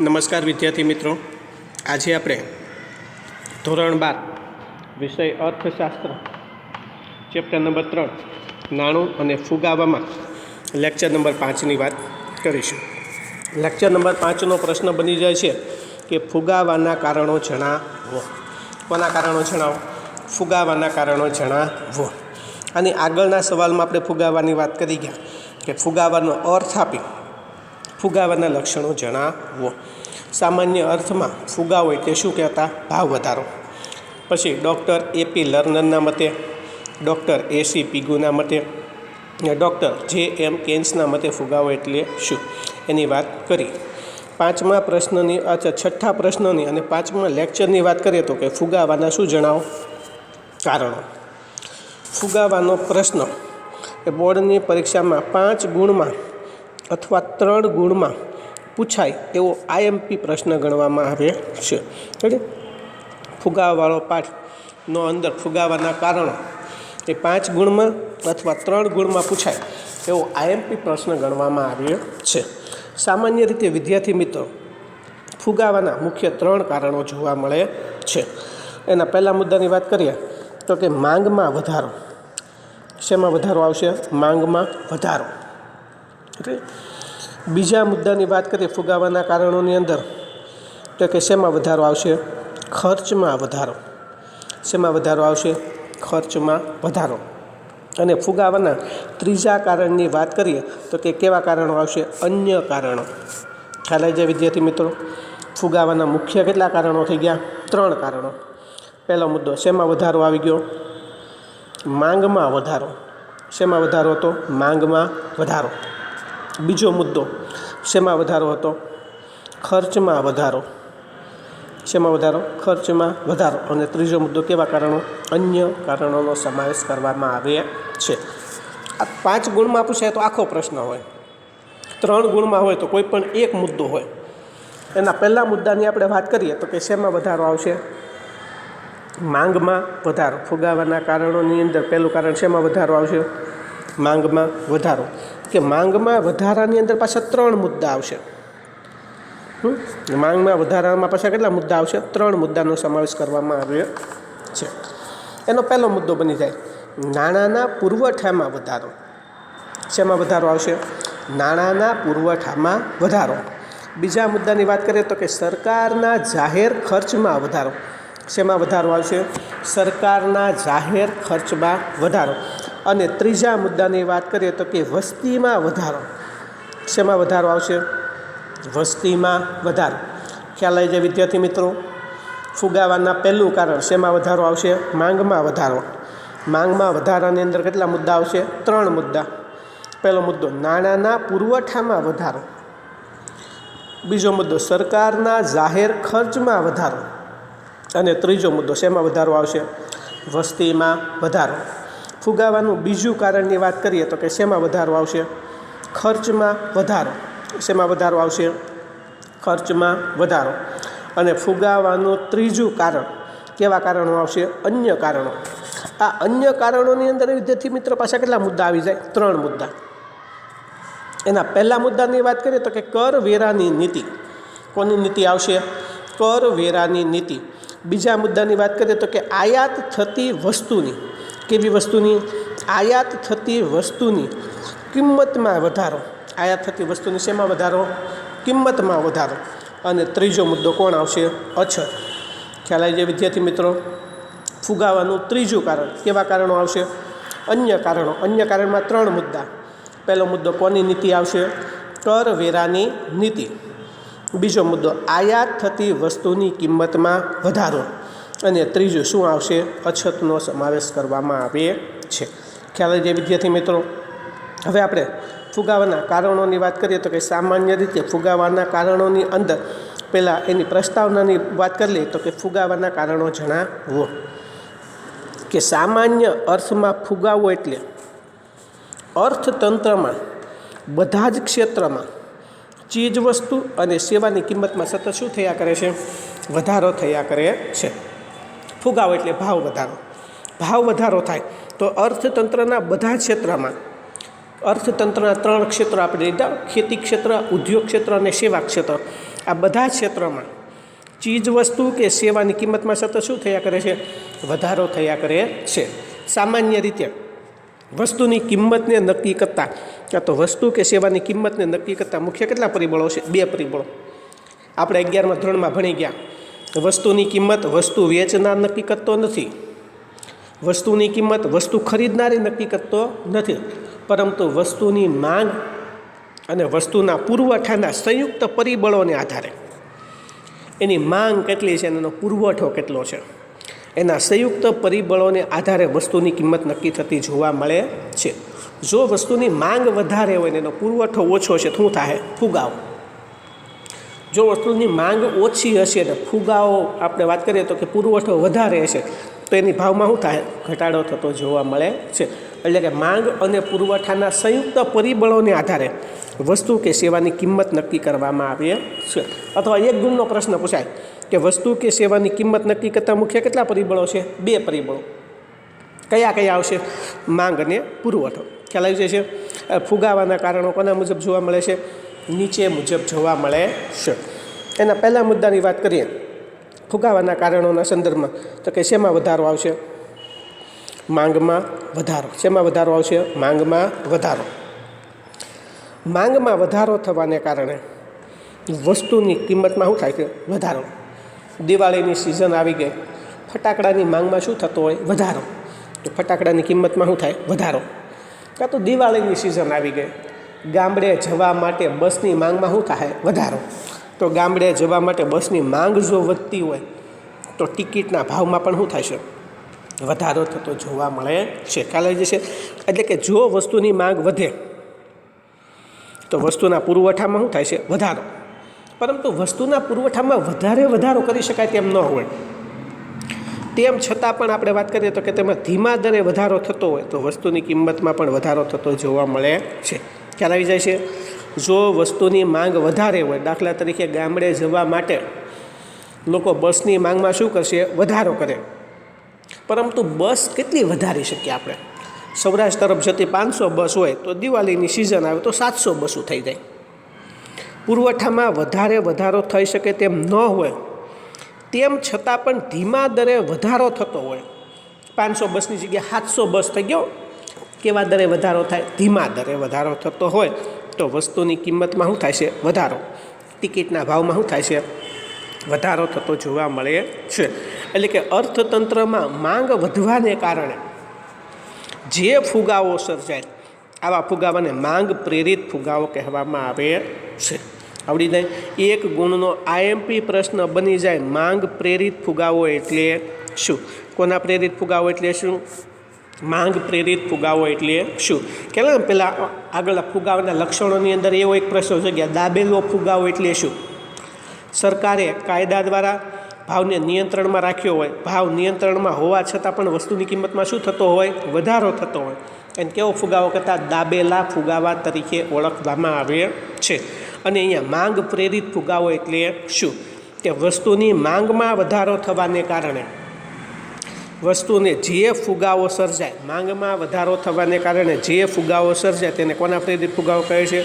નમસ્કાર વિદ્યાર્થી મિત્રો, આજે આપણે ધોરણ 12 વિષય અર્થશાસ્ત્ર ચેપ્ટર નંબર 3 નાણું અને ફુગાવામાં લેક્ચર નંબર 5ની વાત કરીશું. લેક્ચર નંબર 5નો પ્રશ્ન બની જાય છે કે ફુગાવાના કારણો જણાવો. કોના કારણો જણાવો? ફુગાવાના કારણો જણાવો. અને આગળના સવાલમાં આપણે ફુગાવાની વાત કરી ગયા કે ફુગાવાનો અર્થ આપી ફુગાવાના લક્ષણો જણાવો. સામાન્ય અર્થમાં ફુગાવો એટલે શું કહેતા? ભાવ વધારો. પછી ડૉક્ટર એપી લર્નરના મતે, ડૉક્ટર એસી પીગુના મતે, ડૉક્ટર જે એમ કેન્સના મતે ફુગાવો એટલે શું એની વાત કરી. પાંચમા પ્રશ્નની છઠ્ઠા પ્રશ્નની અને પાંચમા લેક્ચરની વાત કરીએ તો કે ફુગાવાના શું જણાવો? કારણો. ફુગાવાનો પ્રશ્ન એ બોર્ડની પરીક્ષામાં 5 ગુણમાં અથવા 3 ગુણમાં પૂછાય એવો આઈએમપી પ્રશ્ન ગણવામાં આવે છે. ફુગાવાવાળો પાઠનો અંદર ફુગાવાના કારણો એ 5 ગુણમાં અથવા 3 ગુણમાં પૂછાય એવો આઈએમપી પ્રશ્ન ગણવામાં આવ્યો છે. સામાન્ય રીતે વિદ્યાર્થી મિત્રો ફુગાવાના મુખ્ય 3 કારણો જોવા મળે છે. એના પહેલા મુદ્દાની વાત કરીએ તો કે માંગમાં વધારો. શેમાં વધારો આવશે? માંગમાં વધારો. બીજા મુદ્દાની વાત કરીએ ફુગાવાના કારણોની અંદર તો કે શેમાં વધારો આવશે? ખર્ચમાં વધારો. શેમાં વધારો આવશે? ખર્ચમાં વધારો. અને ફુગાવાના ત્રીજા કારણની વાત કરીએ તો કે કેવા કારણો આવશે? અન્ય કારણો. ખ્યાલ આવી જાય વિદ્યાર્થી મિત્રો? ફુગાવાના મુખ્ય કેટલા કારણો થઈ ગયા? 3 કારણો. પહેલો મુદ્દો શેમાં વધારો આવી ગયો? માંગમાં વધારો. શેમાં વધારો હતો? માંગમાં વધારો. બીજો મુદ્દો શેમાં વધારો હતો? ખર્ચમાં વધારો. શેમાં વધારો? ખર્ચમાં વધારો. અને ત્રીજો મુદ્દો કેવા કારણો? અન્ય કારણોનો સમાવેશ કરવામાં આવે છે. આ 5 ગુણમાં પૂછાય તો આખો પ્રશ્ન હોય, 3 ગુણમાં હોય તો કોઈ પણ એક મુદ્દો હોય. એના પહેલા મુદ્દાની આપણે વાત કરીએ તો કે શેમાં વધારો આવશે? માંગમાં વધારો. ફુગાવાના કારણોની અંદર પહેલું કારણ શેમાં વધારો આવશે? માંગમાં વધારો. કે માંગમાં વધારાની અંદર પાછા 3 મુદ્દા આવશે. માંગમાં વધારામાં પાછા કેટલા મુદ્દા આવશે? 3 મુદ્દાનો સમાવેશ કરવામાં આવ્યો છે. એનો પહેલો મુદ્દો બની જાય નાણાંના પુરવઠામાં વધારો. શેમાં વધારો આવશે? નાણાંના પુરવઠામાં વધારો. બીજા મુદ્દાની વાત કરીએ તો કે સરકારના જાહેર ખર્ચમાં વધારો. શેમાં વધારો આવશે? સરકારના જાહેર ખર્ચમાં વધારો. અને ત્રીજા મુદ્દાની વાત કરીએ તો કે વસ્તીમાં વધારો. શેમાં વધારો આવશે? વસ્તીમાં વધારો. ખ્યાલ આવી જાય વિદ્યાર્થી મિત્રો? ફુગાવાના પહેલું કારણ શેમાં વધારો આવશે? માંગમાં વધારો. માંગમાં વધારાની અંદર કેટલા મુદ્દા આવશે? 3 મુદ્દા. પહેલો મુદ્દો નાણાંના પુરવઠામાં વધારો. બીજો મુદ્દો સરકારના જાહેર ખર્ચમાં વધારો. અને ત્રીજો મુદ્દો શેમાં વધારો આવશે? વસ્તીમાં વધારો. ફુગાવાનું બીજું કારણની વાત કરીએ તો કે શેમાં વધારો આવશે? ખર્ચમાં વધારો. શેમાં વધારો આવશે? ખર્ચમાં વધારો. અને ફુગાવાનું ત્રીજું કારણ કેવા કારણો આવશે? અન્ય કારણો. આ અન્ય કારણોની અંદર વિદ્યાર્થી મિત્ર પાછા કેટલા મુદ્દા આવી જાય? 3 મુદ્દા. એના પહેલા મુદ્દાની વાત કરીએ તો કે કરવેરાની નીતિ. કોની નીતિ આવશે? કરવેરાની નીતિ. બીજા મુદ્દાની વાત કરીએ તો કે આયાત થતી વસ્તુની. કેવી વસ્તુની? આયાત થતી વસ્તુની કિંમતમાં વધારો. આયાત થતી વસ્તુની શેમાં વધારો? કિંમતમાં વધારો. અને ત્રીજો મુદ્દો કોણ આવશે? અછત. ખ્યાલ આવી જાય વિદ્યાર્થી મિત્રો? ફુગાવાનું ત્રીજું કારણ કેવા કારણો આવશે? અન્ય કારણો. અન્ય કારણમાં 3 મુદ્દા. પહેલો મુદ્દો કોની નીતિ આવશે? કરવેરાની નીતિ. બીજો મુદ્દો આયાત થતી વસ્તુની કિંમતમાં વધારો. અને ત્રીજું શું આવશે? અછતનો સમાવેશ કરવામાં આવે છે. ખ્યાલ આવી જાય વિદ્યાર્થી મિત્રો? હવે આપણે ફુગાવાના કારણોની વાત કરીએ તો કે સામાન્ય રીતે ફુગાવાના કારણોની અંદર પહેલાં એની પ્રસ્તાવનાની વાત કરી લઈએ તો કે ફુગાવાના કારણો જણાવો. કે સામાન્ય અર્થમાં ફુગાવો એટલે અર્થતંત્રમાં બધા જ ક્ષેત્રમાં ચીજવસ્તુ અને સેવાની કિંમતમાં સતત શું થયા કરે છે? વધારો થયા કરે છે. ફુગાવો એટલે ભાવ વધારો. ભાવ વધારો થાય તો અર્થતંત્રના બધા ક્ષેત્રમાં અર્થતંત્રના 3 ક્ષેત્રો આપણે લીધા: ખેતી ક્ષેત્ર, ઉદ્યોગ ક્ષેત્ર અને સેવા ક્ષેત્ર. આ બધા ક્ષેત્રોમાં ચીજ વસ્તુ કે સેવાની કિંમતમાં સતત શું થયા કરે છે? વધારો થયા કરે છે. સામાન્ય રીતે વસ્તુની કિંમતને નક્કી કરતા કાં તો વસ્તુ કે સેવાની કિંમતને નક્કી કરતા મુખ્ય કેટલા પરિબળો છે? 2 પરિબળો. આપણે 11મા ધોરણમાં ભણી ગયા. વસ્તુની કિંમત વસ્તુ વેચનાર નક્કી કરતો નથી. વસ્તુની કિંમત વસ્તુ ખરીદનારી નક્કી કરતો નથી, પરંતુ વસ્તુની માંગ અને વસ્તુના પુરવઠાના સંયુક્ત પરિબળોને આધારે એની માંગ કેટલી છે અને એનો પુરવઠો કેટલો છે, એના સંયુક્ત પરિબળોને આધારે વસ્તુની કિંમત નક્કી થતી જોવા મળે છે. જો વસ્તુની માંગ વધારે હોય ને એનો પુરવઠો ઓછો છે, શું થાય? ફુગાવો. જો વસ્તુની માંગ ઓછી હશે ને ફુગાવો આપણે વાત કરીએ તો કે પુરવઠો વધારે હશે તો એની ભાવમાં શું થાય? ઘટાડો થતો જોવા મળે છે. એટલે કે માંગ અને પુરવઠાના સંયુક્ત પરિબળોને આધારે વસ્તુ કે સેવાની કિંમત નક્કી કરવામાં આવે છે. અથવા એક ગુણનો પ્રશ્ન પૂછાય કે વસ્તુ કે સેવાની કિંમત નક્કી કરતા મુખ્ય કેટલા પરિબળો છે? 2 પરિબળો. કયા કયા આવશે? માંગ અને પુરવઠો. ખ્યાલ આવી જાય છે? ફુગાવાના કારણો કોના મુજબ જોવા મળે છે? નીચે મુજબ જોવા મળે છે. એના પહેલા મુદ્દાની વાત કરીએ ફુગાવાના કારણોના સંદર્ભમાં તો કે શેમાં વધારો આવશે? માંગમાં વધારો. શેમાં વધારો આવશે? માંગમાં વધારો. માંગમાં વધારો થવાને કારણે વસ્તુની કિંમતમાં શું થાય છે? વધારો. દિવાળીની સિઝન આવી ગઈ, ફટાકડાની માંગમાં શું થતો હોય? વધારો. તો ફટાકડાની કિંમતમાં શું થાય? વધારો. કાં તો દિવાળીની સિઝન આવી ગઈ, ગામડે જવા માટે બસની માંગમાં શું થાય? વધારો. તો ગામડે જવા માટે બસની માંગ જો વધતી હોય તો ટિકિટના ભાવમાં પણ શું થાય છે? વધારો થતો જોવા મળે છે. ખ્યાલ આવી જશે? એટલે કે જો વસ્તુની માંગ વધે તો વસ્તુના પુરવઠામાં શું થાય છે? વધારો. પરંતુ વસ્તુના પુરવઠામાં વધારો કરી શકાય તેમ ન હોય. તેમ છતાં પણ આપણે વાત કરીએ તો કે તેમાં ધીમા દરે વધારો થતો હોય તો વસ્તુની કિંમતમાં પણ વધારો થતો જોવા મળે છે. ખ્યાલ આવી જાય છે? જો વસ્તુની માંગ વધારે હોય, દાખલા તરીકે ગામડે જવા માટે લોકો બસની માંગમાં શું કરશે? વધારો કરે. પરંતુ બસ કેટલી વધારી શકીએ આપણે? સૌરાષ્ટ્ર તરફ જતી 500 બસ હોય તો દિવાળીની સિઝન આવે તો 700 બસો થઈ જાય. પુરવઠામાં વધારો થઈ શકે તેમ ન હોય, તેમ છતાં પણ ધીમા દરે વધારો થતો હોય. 500 બસની જગ્યાએ 700 બસ થઈ ગયો. કેવા દરે વધારો થાય? ધીમા દરે વધારો થતો હોય તો વસ્તુની કિંમતમાં શું થાય છે? વધારો. ટિકિટના ભાવમાં શું થાય છે? વધારો થતો જોવા મળે છે. એટલે કે અર્થતંત્રમાં માંગ વધવાને કારણે જે ફુગાવો સર્જાય આવા ફુગાવાને માંગ પ્રેરિત ફુગાવો કહેવામાં આવે છે. આવડી જાય? એક ગુણનો IMP પ્રશ્ન બની જાય. માંગ પ્રેરિત ફુગાવો એટલે શું? કોના પ્રેરિત ફુગાવો એટલે શું? માંગ પ્રેરિત ફુગાવો એટલે શું? કે પહેલાં આગળ ફુગાવાના લક્ષણોની અંદર એવો એક પ્રશ્ન છે કે દાબેલો ફુગાવો એટલે શું? સરકારે કાયદા દ્વારા ભાવને નિયંત્રણમાં રાખ્યો હોય, ભાવ નિયંત્રણમાં હોવા છતાં પણ વસ્તુની કિંમતમાં શું થતો હોય? વધારો થતો હોય. એને કેવો ફુગાવો કરતા? દાબેલા ફુગાવા તરીકે ઓળખવામાં આવે છે. અને અહીંયા માંગ પ્રેરિત ફુગાવો એટલે શું? કે વસ્તુની માંગમાં વધારો થવાને કારણે વસ્તુને જે ફુગાવો સર્જાય, માંગમાં વધારો થવાને કારણે જે ફુગાવો સર્જાય તેને કોના પ્રેરિત ફુગાવો કહે છે?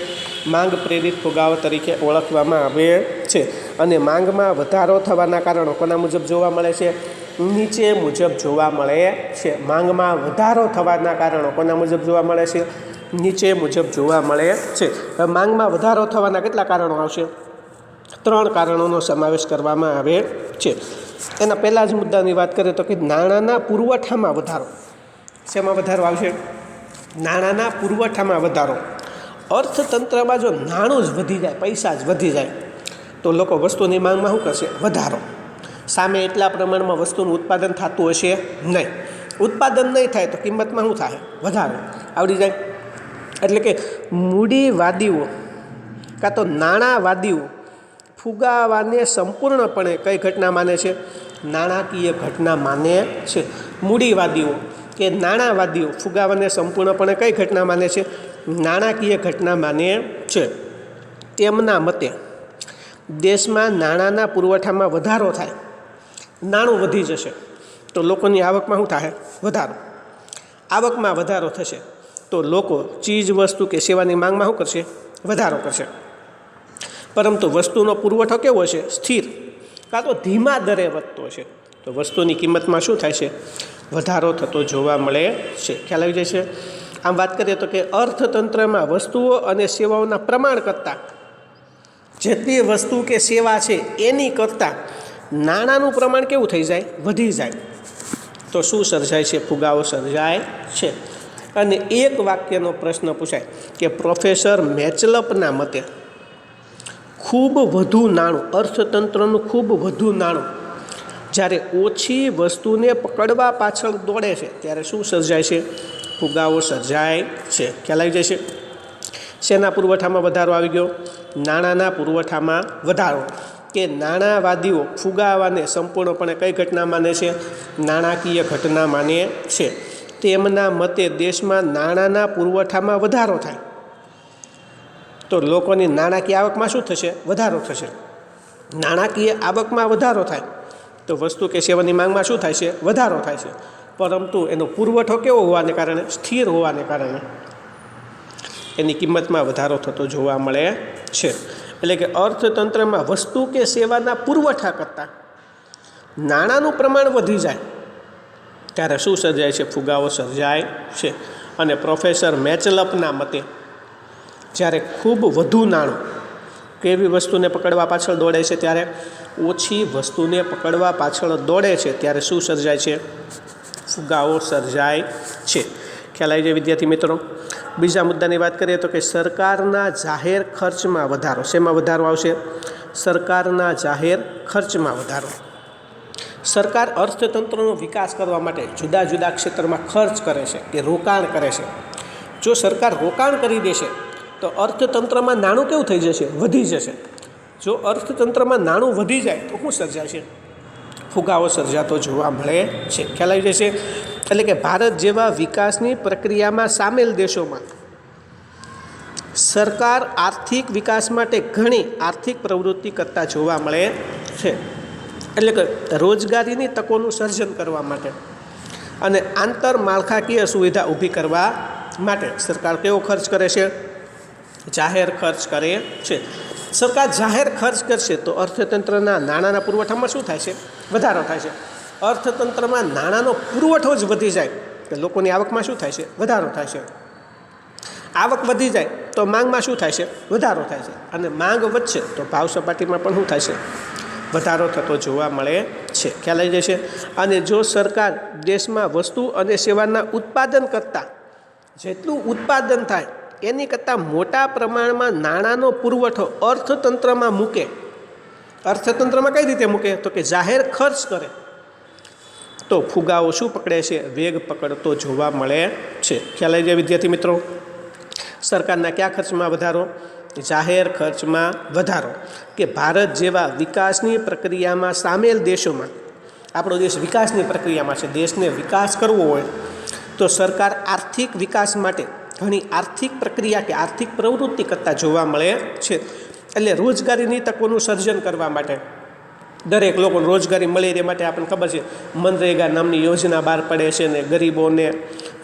માંગ પ્રેરિત ફુગાવો તરીકે ઓળખવામાં આવે છે. અને માંગમાં વધારો થવાના કારણો કોના મુજબ જોવા મળે છે? નીચે મુજબ જોવા મળે છે. માંગમાં વધારો થવાના કારણો કોના મુજબ જોવા મળે છે? નીચે મુજબ જોવા મળે છે. હવે માંગમાં વધારો થવાના કેટલા કારણો આવશે? 3 કારણોનો સમાવેશ કરવામાં આવે છે. એના પહેલાં જ મુદ્દાની વાત કરીએ તો કે નાણાંના પુરવઠામાં વધારો. શેમાં વધારો આવશે? નાણાંના પુરવઠામાં વધારો. અર્થતંત્રમાં જો નાણું જ વધી જાય, પૈસા જ વધી જાય તો લોકો વસ્તુની માંગમાં શું કરશે? વધારો. સામે એટલા પ્રમાણમાં વસ્તુનું ઉત્પાદન થતું હશે નહીં. ઉત્પાદન નહીં થાય તો કિંમતમાં શું થાય? વધારો. આવડી જાય? એટલે કે મૂડીવાદીઓ કાં તો નાણાંવાદીઓ ફુગાવાને સંપૂર્ણપણે કઈ ઘટના માને છે? નાણાકીય ઘટના માને છે. મૂડીવાદીઓ કે નાણાંવાદીઓ ફુગાવાને સંપૂર્ણપણે કઈ ઘટના માને છે? નાણાકીય ઘટના માને છે. તેમના મતે દેશમાં નાણાંના પુરવઠામાં વધારો થાય, નાણું વધી જશે તો લોકોની આવકમાં શું થાય? વધારો. આવકમાં વધારો થશે તો લોકો ચીજ વસ્તુ કે સેવાની માંગમાં શું કરશે? વધારો કરશે. પરંતુ વસ્તુનો પુરવઠો કેવો છે? સ્થિર કાં તો ધીમા દરે વધતો છે. તો વસ્તુની કિંમતમાં શું થાય છે? વધારો થતો જોવા મળે છે. ખ્યાલ આવી જાય છે? આમ વાત કરીએ તો કે અર્થતંત્રમાં વસ્તુઓ અને સેવાઓના પ્રમાણ કરતાં જેટલી વસ્તુ કે સેવા છે એની કરતાં નાણાંનું પ્રમાણ કેવું થઈ જાય? વધી જાય. તો શું સર્જાય છે? ફુગાવો સર્જાય છે. અને એક વાક્યનો પ્રશ્ન પૂછાય કે પ્રોફેસર મેચલપના મતે ખૂબ વધુ નાણું, અર્થતંત્રનું ખૂબ વધુ નાણું જ્યારે ઓછી વસ્તુને પકડવા પાછળ દોડે છે ત્યારે શું સર્જાય છે? ફુગાવો સર્જાય છે. ખ્યાલ આવી જાય છે? શેના પુરવઠામાં વધારો આવી ગયો? નાણાંના પુરવઠામાં વધારો. કે નાણાંવાદીઓ ફુગાવાને સંપૂર્ણપણે કઈ ઘટના માને છે? નાણાકીય ઘટના માને છે. તેમના મતે દેશમાં નાણાંના પુરવઠામાં વધારો થાય તો લોકોની નાણાકીય આવકમાં શું થશે? વધારો થશે. નાણાકીય આવકમાં વધારો થાય તો વસ્તુ કે સેવાની માંગમાં શું થાય છે? વધારો થાય છે. પરંતુ એનો પુરવઠો કેવો હોવાને કારણે? સ્થિર હોવાને કારણે એની કિંમતમાં વધારો થતો જોવા મળે છે. એટલે કે અર્થતંત્રમાં વસ્તુ કે સેવાના પુરવઠા કરતાં નાણાંનું પ્રમાણ વધી જાય ત્યારે શું સર્જાય છે? ફુગાવો સર્જાય છે. અને પ્રોફેસર મેચલપના મતે જ્યારે ખૂબ વધુ નાણું કેવી વસ્તુને પકડવા પાછળ દોડે છે ત્યારે ઓછી વસ્તુને પકડવા પાછળ દોડે છે ત્યારે શું સર્જાય છે? ફુગાવો સર્જાય છે. ખ્યાલ આવી જાય વિદ્યાર્થી મિત્રો? બીજા મુદ્દાની વાત કરીએ તો કે સરકારના જાહેર ખર્ચમાં વધારો. શેમાં વધારો આવશે? સરકારના જાહેર ખર્ચમાં વધારો. સરકાર અર્થતંત્રનો વિકાસ કરવા માટે જુદા જુદા ક્ષેત્રમાં ખર્ચ કરે છે કે રોકાણ કરે છે. જો સરકાર રોકાણ કરી દેશે તો અર્થતંત્રમાં નાણું કેવું થઈ જશે? વધી જશે. જો અર્થતંત્રમાં નાણું વધી જાય તો શું સર્જાય છે? ફુગાવો સર્જાતો જોવા મળે છે. ખ્યાલ આવી જશે? એટલે કે ભારત જેવા વિકાસની પ્રક્રિયામાં સામેલ દેશોમાં સરકાર આર્થિક વિકાસ માટે ઘણી આર્થિક પ્રવૃત્તિ કરતા જોવા મળે છે. એટલે કે રોજગારીની તકોનું સર્જન કરવા માટે અને આંતરમાળખાકીય સુવિધા ઊભી કરવા માટે સરકાર કેવો ખર્ચ કરે છે? જાહેર ખર્ચ કરે છે. સરકાર જાહેર ખર્ચ કરશે તો અર્થતંત્રના નાણાંના પુરવઠામાં શું થાય છે? વધારો થાય છે. અર્થતંત્રમાં નાણાંનો પુરવઠો જ વધી જાય તો લોકોની આવકમાં શું થાય છે? વધારો થાય છે. આવક વધી જાય તો માંગમાં શું થાય છે? વધારો થાય છે. અને માંગ વધશે તો ભાવ સપાટીમાં પણ શું થાય છે? વધારો થતો જોવા મળે છે. ખ્યાલ આવી જશે? અને જો સરકાર દેશમાં વસ્તુ અને સેવાના ઉત્પાદન કરતાં જેટલું ઉત્પાદન થાય એની કરતાં મોટા પ્રમાણમાં નાણાંનો પુરવઠો અર્થતંત્રમાં મૂકે, અર્થતંત્રમાં કઈ રીતે મૂકે? તો કે જાહેર ખર્ચ કરે તો ફુગાવો શું પકડે છે? વેગ પકડતો જોવા મળે છે. ખ્યાલ આવી જાય વિદ્યાર્થી મિત્રો? સરકારના કયા ખર્ચમાં વધારો? જાહેર ખર્ચમાં વધારો. કે ભારત જેવા વિકાસની પ્રક્રિયામાં સામેલ દેશોમાં, આપણો દેશ વિકાસની પ્રક્રિયામાં છે, દેશને વિકાસ કરવો હોય તો સરકાર આર્થિક વિકાસ માટે ઘણી આર્થિક પ્રક્રિયા કે આર્થિક પ્રવૃત્તિ કરતા જોવા મળે છે. એટલે રોજગારીની તકોનું સર્જન કરવા માટે દરેક લોકોને રોજગારી મળે તે માટે આપણને ખબર છે મનરેગા નામની યોજના બહાર પડે છે ને ગરીબોને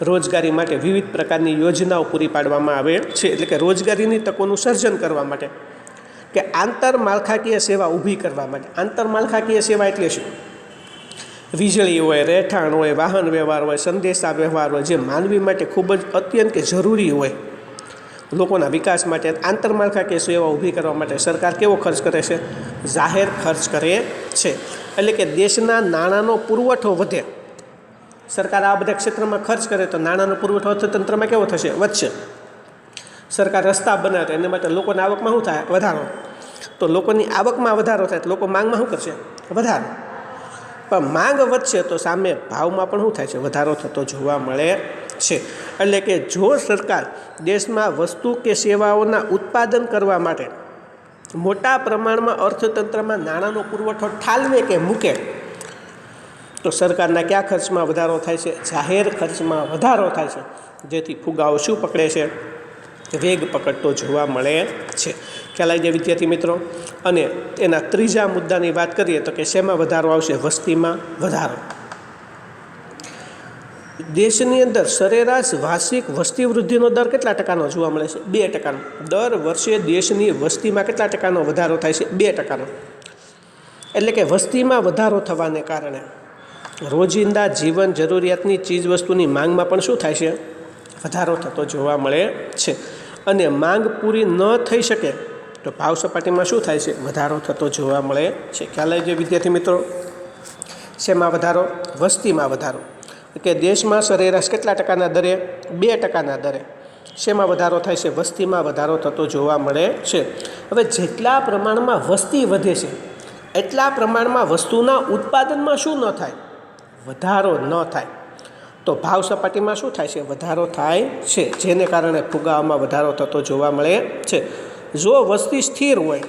રોજગારી માટે વિવિધ પ્રકારની યોજનાઓ પૂરી પાડવામાં આવે છે. એટલે કે રોજગારીની તકોનું સર્જન કરવા માટે કે આંતરમાળખાકીય સેવા ઊભી કરવા માટે. આંતરમાળખાકીય સેવા એટલે શું? વીજળી હોય, રહેઠાણ હોય, વાહન વ્યવહાર હોય, સંદેશા વ્યવહાર હોય, જે માનવી માટે ખૂબ જ અત્યંત કે જરૂરી હોય લોકોના વિકાસ માટે, આંતરમાળખાકીય સેવા ઊભી કરવા માટે સરકાર કેવો ખર્ચ કરે છે? જાહેર ખર્ચ કરે છે. એટલે કે દેશના નાણાંનો પુરવઠો વધે. સરકાર આ બધા ક્ષેત્રમાં ખર્ચ કરે તો નાણાંનો પુરવઠો અર્થતંત્રમાં કેવો થશે? વધશે. સરકાર રસ્તા બનાવે તો એના માટે લોકોની આવકમાં શું થાય? વધારો. તો લોકોની આવકમાં વધારો થાય તો લોકો માંગમાં શું કરશે? વધારો. પણ માંગ વધશે તો સામે ભાવમાં પણ શું થાય છે? વધારો થતો જોવા મળે છે. એટલે કે જો સરકાર દેશમાં વસ્તુ કે સેવાઓના ઉત્પાદન કરવા માટે મોટા પ્રમાણમાં અર્થતંત્રમાં નાણાંનો પુરવઠો ઠાલવે કે મૂકે તો સરકારના કયા ખર્ચમાં વધારો થાય છે? જાહેર ખર્ચમાં વધારો થાય છે. જેથી ફુગાવો શું પકડે છે? વેગ પકડતો જોવા મળે છે. ખ્યાલ આવી જાય વિદ્યાર્થી મિત્રો? અને એના ત્રીજા મુદ્દાની વાત કરીએ તો કે શેમાં વધારો આવશે? વસ્તીમાં વધારો. દેશની અંદર સરેરાશ વાર્ષિક વસ્તી વૃદ્ધિનો દર કેટલા ટકાનો જોવા મળે છે? 2%. દર વર્ષે દેશની વસ્તીમાં કેટલા ટકાનો વધારો થાય છે? 2%. એટલે કે વસ્તીમાં વધારો થવાને કારણે રોજિંદા જીવન જરૂરિયાતની ચીજવસ્તુની માંગમાં પણ શું થાય છે? વધારો થતો જોવા મળે છે. અને માંગ પૂરી ન થઈ શકે તો ભાવ સપાટીમાં શું થાય છે? વધારો થતો જોવા મળે છે. ખ્યાલ આવી જાય વિદ્યાર્થી મિત્રો? શેમાં વધારો? વસ્તીમાં વધારો. કે દેશમાં સરેરાશ કેટલા ટકાના દરે? 2%ના દરે શેમાં વધારો થાય છે? વસ્તીમાં વધારો થતો જોવા મળે છે. હવે જેટલા પ્રમાણમાં વસ્તી વધે છે એટલા પ્રમાણમાં વસ્તુના ઉત્પાદનમાં શું ન થાય? વધારો ન થાય. તો ભાવ સપાટીમાં શું થાય છે? વધારો થાય છે, જેને કારણે ફુગાવામાં વધારો થતો જોવા મળે છે. જો વસ્તી સ્થિર હોય,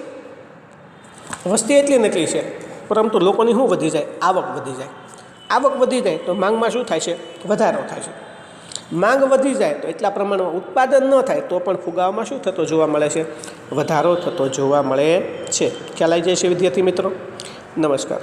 વસ્તી એટલી ને એટલી છે, પરંતુ લોકોની શું વધી જાય? આવક વધી જાય. આવક વધી જાય તો માંગમાં શું થાય છે? વધારો થાય છે. માંગ વધી જાય તો એટલા પ્રમાણમાં ઉત્પાદન ન થાય તો પણ ફુગાવામાં શું થતો જોવા મળે છે? વધારો થતો જોવા મળે છે. ખ્યાલ આવી જાય છે વિદ્યાર્થી મિત્રો? નમસ્કાર.